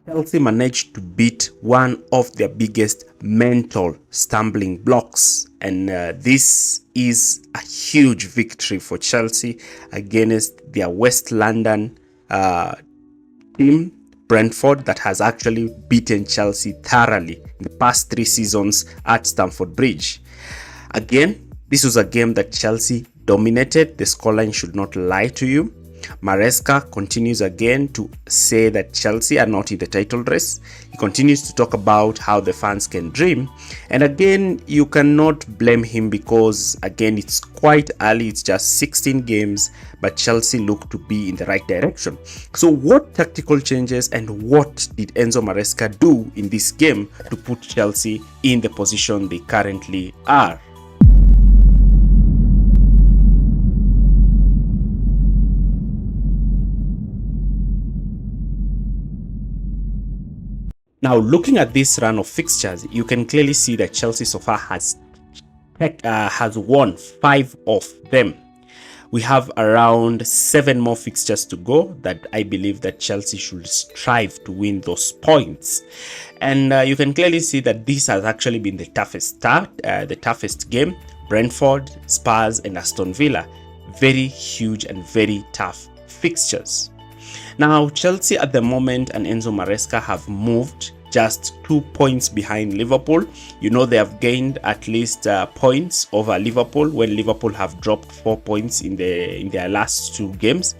Chelsea managed to beat one of their biggest mental stumbling blocks, and this is a huge victory for Chelsea against their West London uh, team, Brentford, that has actually beaten Chelsea thoroughly in the past 3 seasons at Stamford Bridge. Again, this was a game that Chelsea dominated. The scoreline should not lie to you. Maresca continues again to say that Chelsea are not in the title race. He continues to talk about how the fans can dream. And again, you cannot blame him because, again, it's quite early. It's just 16 games, but Chelsea look to be in the right direction. So what tactical changes and what did Enzo Maresca do in this game to put Chelsea in the position they currently are? Now, looking at this run of fixtures, you can clearly see that Chelsea so far has won 5 of them. We have around 7 more fixtures to go that I believe that Chelsea should strive to win those points. And you can clearly see that this has actually been the toughest the toughest game. Brentford, Spurs and Aston Villa. Very huge and very tough fixtures. Now, Chelsea at the moment and Enzo Maresca have moved just 2 points behind Liverpool. You know, they have gained at least points over Liverpool when Liverpool have dropped 4 points in their last 2 games.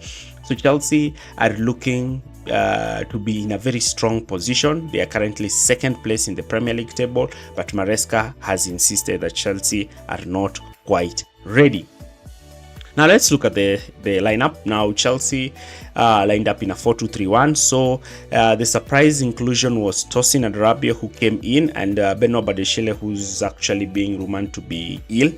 So Chelsea are looking to be in a very strong position. They are currently 2nd place in the Premier League table, but Maresca has insisted that Chelsea are not quite ready. Now let's look at the lineup. Now Chelsea lined up in a 4-2-3-1. So the surprise inclusion was Tosin and Rabiot, who came in, and Beno Badeshile, who's actually being rumored to be ill.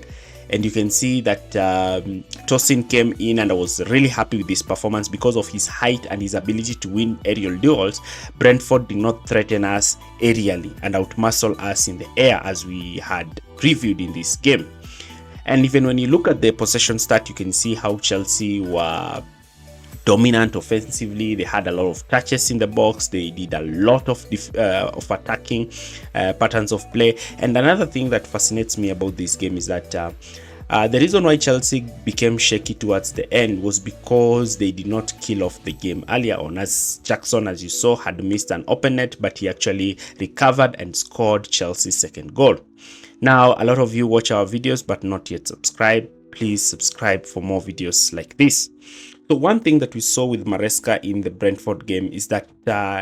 And you can see that Tosin came in, and I was really happy with his performance because of his height and his ability to win aerial duels. Brentford did not threaten us aerially and outmuscle us in the air as we had previewed in this game. And even when you look at the possession stat, you can see how Chelsea were dominant offensively. They had a lot of touches in the box. They did a lot of attacking patterns of play. And another thing that fascinates me about this game is that the reason why Chelsea became shaky towards the end was because they did not kill off the game earlier on. As Jackson, as you saw, had missed an open net, but he actually recovered and scored Chelsea's 2nd goal. Now, a lot of you watch our videos but not yet subscribe. Please subscribe for more videos like this. So one thing that we saw with Maresca in the Brentford game is that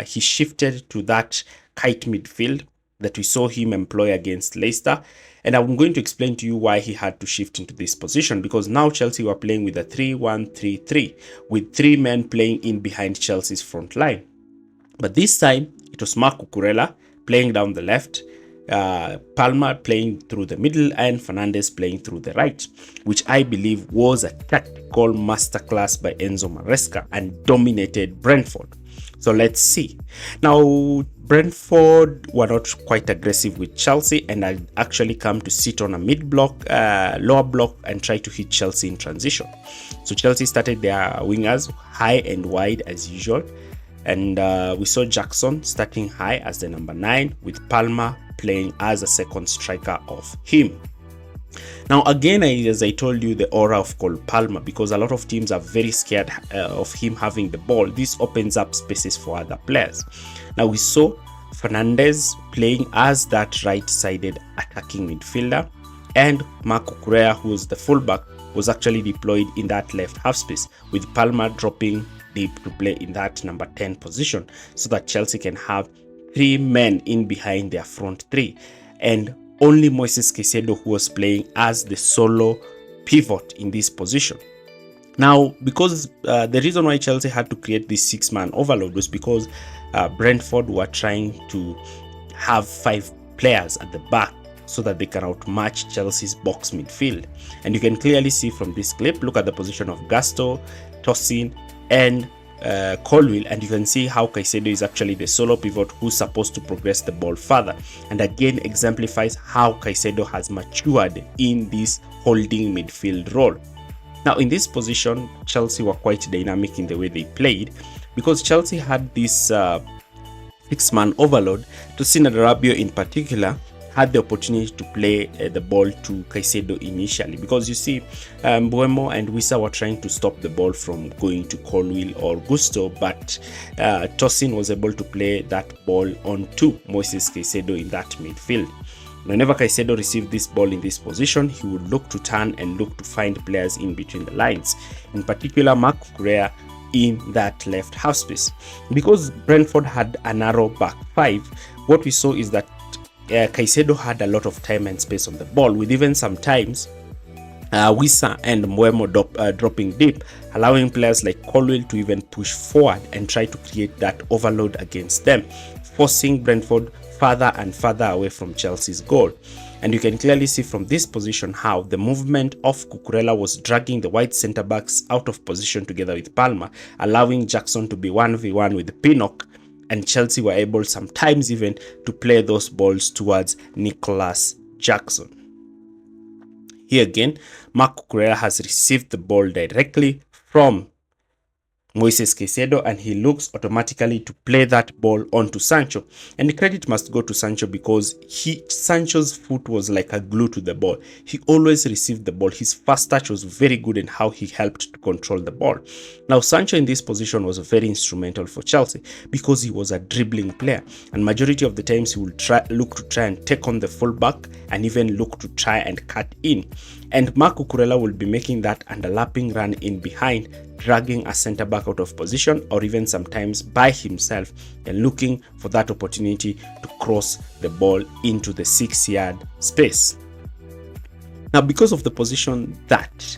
he shifted to that kite midfield that we saw him employ against Leicester. And I'm going to explain to you why he had to shift into this position, because now Chelsea were playing with a 3-1-3-3 with 3 men playing in behind Chelsea's front line. But this time it was Marc Cucurella playing down the left, Palmer playing through the middle, and Fernandes playing through the right, which I believe was a tactical masterclass by Enzo Maresca and dominated Brentford. So let's see. Now, Brentford were not quite aggressive with Chelsea and had actually come to sit on a mid block, lower block, and try to hit Chelsea in transition. So Chelsea started their wingers high and wide as usual. And we saw Jackson starting high as the number 9, with Palmer playing as a 2nd striker of him. Now again, as I told you, the aura of Cole Palmer, because a lot of teams are very scared of him having the ball. This opens up spaces for other players. Now we saw Fernandes playing as that right-sided attacking midfielder, and Marc Cucurella, who was the fullback, was actually deployed in that left half space, with Palmer dropping deep to play in that number 10 position, so that Chelsea can have 3 men in behind their front 3, and only Moises Caicedo, who was playing as the solo pivot in this position. Now, because the reason why Chelsea had to create this 6-man overload was because Brentford were trying to have 5 players at the back so that they can outmatch Chelsea's box midfield. And you can clearly see from this clip, look at the position of Gusto, Tosin and Colwill, and you can see how Caicedo is actually the solo pivot who's supposed to progress the ball further, and again exemplifies how Caicedo has matured in this holding midfield role. Now in this position, Chelsea were quite dynamic in the way they played, because Chelsea had this six-man overload, Tosin and Rabiot in particular had the opportunity to play the ball to Caicedo initially, because you see Mbeumo and Wissa were trying to stop the ball from going to Colwill or Gusto, but Tosin was able to play that ball onto Moises Caicedo in that midfield. Whenever Caicedo received this ball in this position, he would look to turn and look to find players in between the lines, in particular Marc Cucurella in that left half space. Because Brentford had a narrow back five, what we saw is that Caicedo had a lot of time and space on the ball, with even sometimes Wissa and Mbeumo dropping deep, allowing players like Colwill to even push forward and try to create that overload against them, forcing Brentford further and further away from Chelsea's goal. And you can clearly see from this position how the movement of Cucurella was dragging the white centre-backs out of position together with Palmer, allowing Jackson to be 1v1 with Pinnock, and Chelsea were able sometimes even to play those balls towards Nicholas Jackson. Here again, Marc Cucurella has received the ball directly from Moises Caicedo, and he looks automatically to play that ball onto Sancho. And the credit must go to Sancho, because Sancho's foot was like a glue to the ball. He always received the ball. His first touch was very good in how he helped to control the ball. Now, Sancho in this position was very instrumental for Chelsea because he was a dribbling player, and majority of the times he will look to try and take on the fullback and even look to try and cut in. And Marc Cucurella will be making that underlapping run in behind, dragging a centre-back out of position, or even sometimes by himself, and looking for that opportunity to cross the ball into the 6-yard space. Now, because of the position that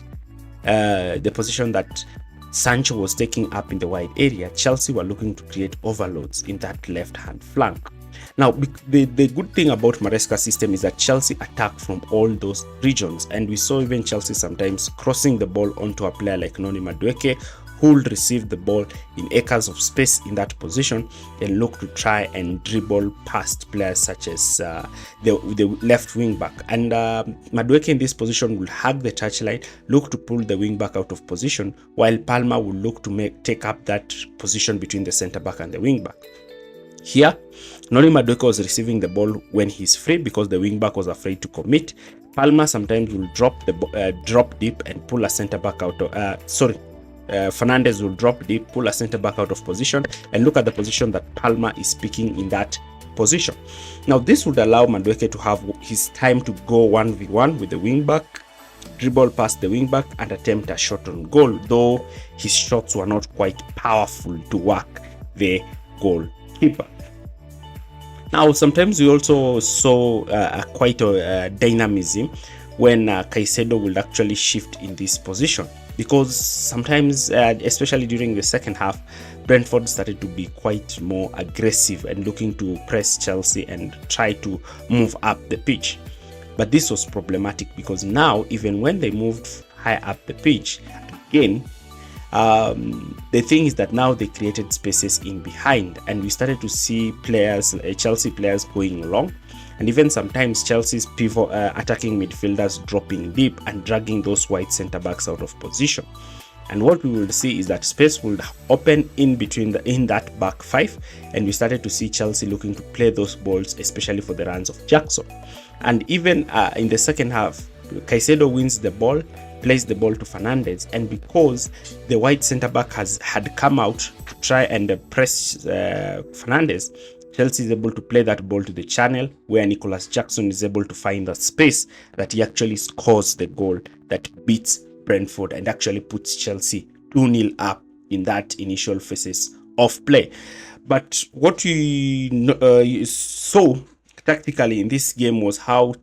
Sancho was taking up in the wide area, Chelsea were looking to create overloads in that left-hand flank. Now, the good thing about Maresca's system is that Chelsea attack from all those regions, and we saw even Chelsea sometimes crossing the ball onto a player like Noni Madueke, who will receive the ball in acres of space in that position and look to try and dribble past players such as the left wing back. And Madueke in this position will hug the touchline, look to pull the wing back out of position, while Palmer will look to take up that position between the centre back and the wing back. Here, Noni Madueke was receiving the ball when he's free because the wing back was afraid to commit. Palmer sometimes will drop deep and pull a centre back out of Fernandes will drop deep, pull a centre back out of position, and look at the position that Palmer is picking in that position. Now, this would allow Madueke to have his time to go 1v1 with the wing back, dribble past the wing back, and attempt a shot on goal, though his shots were not quite powerful to work the goalkeeper. Now, sometimes we also saw quite a dynamism when Caicedo will actually shift in this position, because sometimes, especially during the second half, Brentford started to be quite more aggressive and looking to press Chelsea and try to move up the pitch. But this was problematic because now, even when they moved high up the pitch, again, the thing is that now they created spaces in behind, and we started to see players, Chelsea players, going long, and even sometimes Chelsea's pivot attacking midfielders dropping deep and dragging those white centre backs out of position. And what we will see is that space will open in that back five, and we started to see Chelsea looking to play those balls, especially for the runs of Jackson. And even in the second half, Caicedo wins the ball, plays the ball to Fernandes, and because the white centre back had come out to try and press Fernandes, Chelsea is able to play that ball to the channel where Nicholas Jackson is able to find the space that he actually scores the goal that beats Brentford and actually puts Chelsea 2-0 up in that initial phases of play. But what we saw tactically in this game was how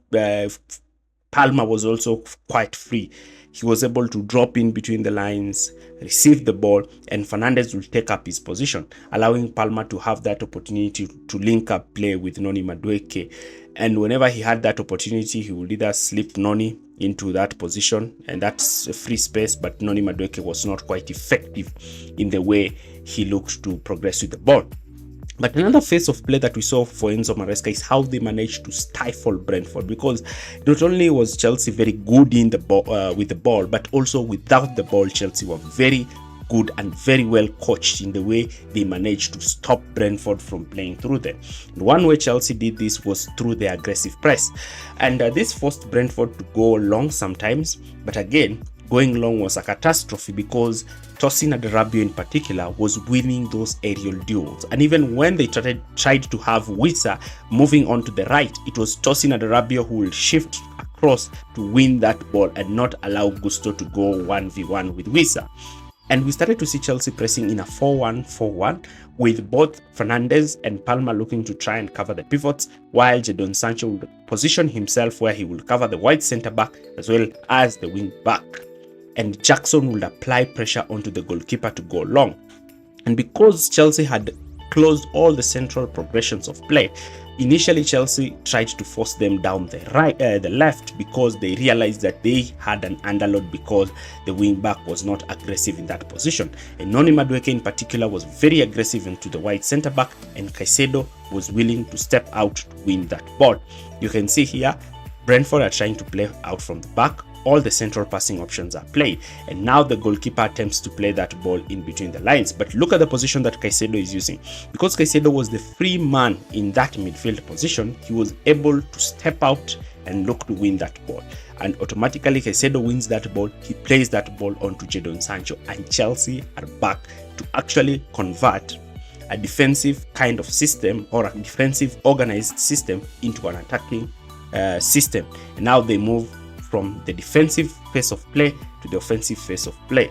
Palmer was also quite free. He was able to drop in between the lines, receive the ball, and Fernandes will take up his position, allowing Palmer to have that opportunity to link up play with Noni Madueke. And whenever he had that opportunity, he would either slip Noni into that position, and that's a free space, but Noni Madueke was not quite effective in the way he looked to progress with the ball. But another phase of play that we saw for Enzo Maresca is how they managed to stifle Brentford, because not only was Chelsea very good in the ball, with the ball, but also without the ball, Chelsea were very good and very well coached in the way they managed to stop Brentford from playing through them. And one way Chelsea did this was through their aggressive press, and this forced Brentford to go long sometimes, but again, going long was a catastrophe because Tosin Adarabioyo in particular was winning those aerial duels. And even when they tried to have Wissa moving on to the right, it was Tosin Adarabioyo who will shift across to win that ball and not allow Gusto to go 1v1 with Wissa. And we started to see Chelsea pressing in a 4-1-4-1 with both Fernandes and Palmer looking to try and cover the pivots, while Jadon Sancho would position himself where he will cover the wide centre-back as well as the wing-back. And Jackson would apply pressure onto the goalkeeper to go long. And because Chelsea had closed all the central progressions of play, initially Chelsea tried to force them down the left because they realized that they had an underload because the wing back was not aggressive in that position. And Noni Madueke in particular was very aggressive into the wide centre back, and Caicedo was willing to step out to win that ball. You can see here Brentford are trying to play out from the back. All the central passing options are played, and now the goalkeeper attempts to play that ball in between the lines. But look at the position that Caicedo is using. Because Caicedo was the free man in that midfield position, he was able to step out and look to win that ball. And automatically Caicedo wins that ball, he plays that ball onto Jadon Sancho, and Chelsea are back to actually convert a defensive kind of system, or a defensive organized system, into an attacking system. And now they move from the defensive phase of play to the offensive phase of play.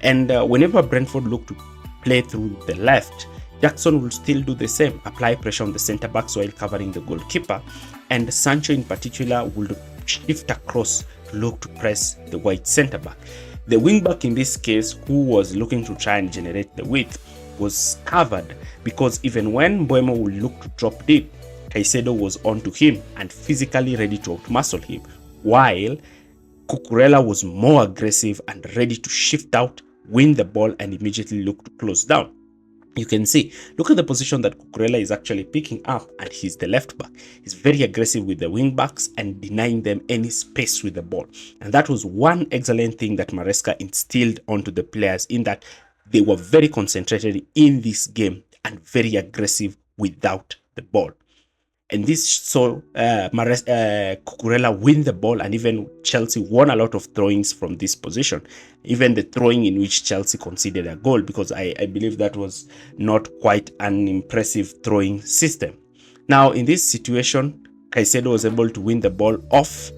And whenever Brentford look to play through the left, Jackson will still do the same, apply pressure on the centre backs while covering the goalkeeper, and Sancho in particular will shift across to look to press the wide centre back. The wing back in this case, who was looking to try and generate the width, was covered because even when Mbeumo will look to drop deep, Caicedo was onto him and physically ready to outmuscle him, while Cucurella was more aggressive and ready to shift out, win the ball, and immediately look to close down. You can see, look at the position that Cucurella is actually picking up, and he's the left back. He's very aggressive with the wing backs and denying them any space with the ball. And that was one excellent thing that Maresca instilled onto the players, in that they were very concentrated in this game and very aggressive without the ball. And this saw Cucurella win the ball, and even Chelsea won a lot of throw-ins from this position. Even the throwing in which Chelsea conceded a goal, because I believe that was not quite an impressive throwing system. Now, in this situation, Caicedo was able to win the ball off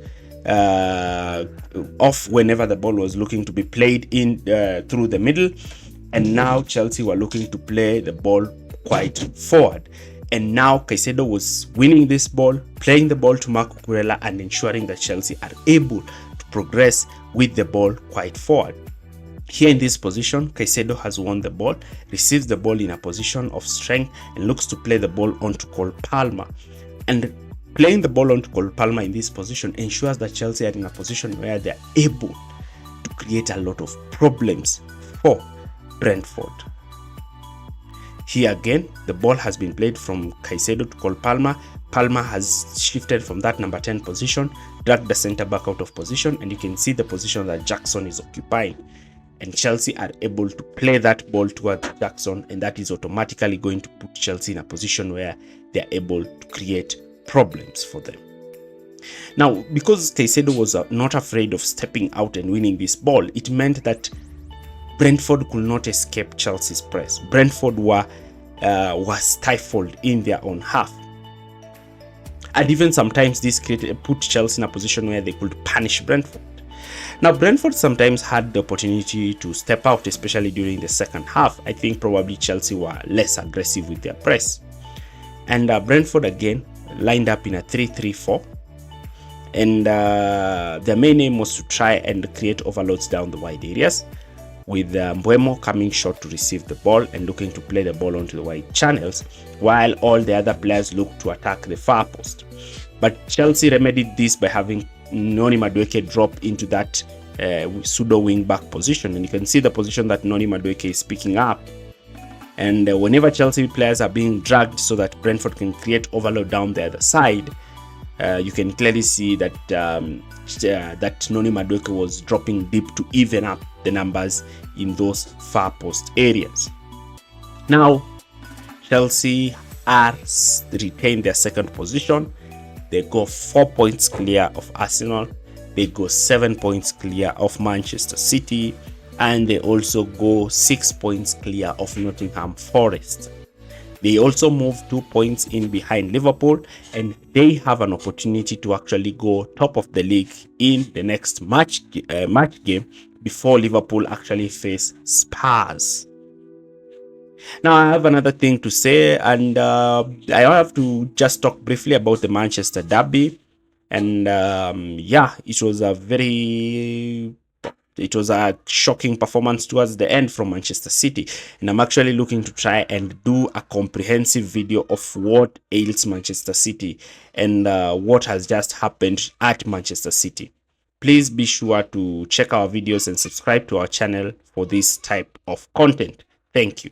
whenever the ball was looking to be played in through the middle. And now Chelsea were looking to play the ball quite forward. And now Caicedo was winning this ball, playing the ball to Marc Cucurella, and ensuring that Chelsea are able to progress with the ball quite forward. Here in this position, Caicedo has won the ball, receives the ball in a position of strength, and looks to play the ball onto Cole Palmer. And playing the ball onto Cole Palmer in this position ensures that Chelsea are in a position where they are able to create a lot of problems for Brentford. Here again, the ball has been played from Caicedo to Cole Palmer. Palmer has shifted from that number 10 position, dragged the centre back out of position, and you can see the position that Jackson is occupying. And Chelsea are able to play that ball towards Jackson, and that is automatically going to put Chelsea in a position where they are able to create problems for them. Now, because Caicedo was not afraid of stepping out and winning this ball, it meant that Brentford could not escape Chelsea's press. Brentford were stifled in their own half. And even sometimes this put Chelsea in a position where they could punish Brentford. Now, Brentford sometimes had the opportunity to step out, especially during the second half. I think probably Chelsea were less aggressive with their press. And Brentford again lined up in a 3-3-4. And their main aim was to try and create overloads down the wide areas, with Mbeumo coming short to receive the ball and looking to play the ball onto the wide channels, while all the other players looked to attack the far post. But Chelsea remedied this by having Noni Madueke drop into that pseudo wing back position, and you can see the position that Noni Madueke is picking up. And whenever Chelsea players are being dragged so that Brentford can create overload down the other side, You can clearly see that that Noni Madueke was dropping deep to even up the numbers in those far post areas. Now, Chelsea are retain their second position. They go 4 points clear of Arsenal. They go 7 points clear of Manchester City, and they also go 6 points clear of Nottingham Forest. They also move 2 points in behind Liverpool, and they have an opportunity to actually go top of the league in the next match game before Liverpool actually face Spurs. Now, I have another thing to say, and I have to just talk briefly about the Manchester Derby. And yeah, it was a shocking performance towards the end from Manchester City, and I'm actually looking to try and do a comprehensive video of what ails Manchester City and what has just happened at Manchester City. Please be sure to check our videos and subscribe to our channel for this type of content. Thank you.